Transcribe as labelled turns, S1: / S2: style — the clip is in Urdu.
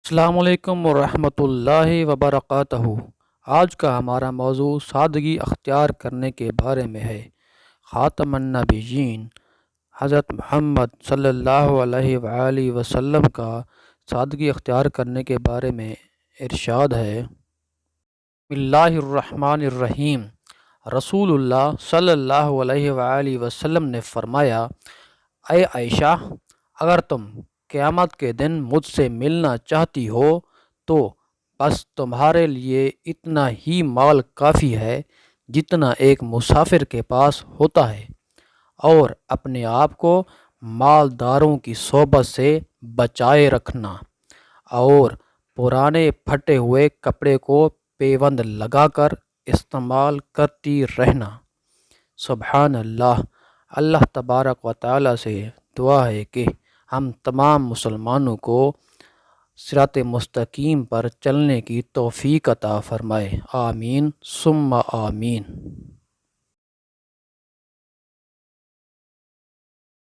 S1: السلام علیکم ورحمۃ اللہ وبرکاتہ۔ آج کا ہمارا موضوع سادگی اختیار کرنے کے بارے میں ہے۔ خاتم النبیین حضرت محمد صلی اللہ علیہ وآلہ وسلم کا سادگی اختیار کرنے کے بارے میں ارشاد ہے، بسم اللہ الرحمن الرحیم۔ رسول اللہ صلی اللہ علیہ وآلہ وسلم نے فرمایا، اے عائشہ، اگر تم قیامت کے دن مجھ سے ملنا چاہتی ہو تو بس تمہارے لیے اتنا ہی مال کافی ہے جتنا ایک مسافر کے پاس ہوتا ہے، اور اپنے آپ کو مالداروں کی صحبت سے بچائے رکھنا، اور پرانے پھٹے ہوئے کپڑے کو پیوند لگا کر استعمال کرتی رہنا۔ سبحان اللہ۔ اللہ تبارک و تعالی سے دعا ہے کہ ہم تمام مسلمانوں کو صراط مستقیم پر چلنے کی توفیق عطا فرمائے۔ آمین ثم آمین۔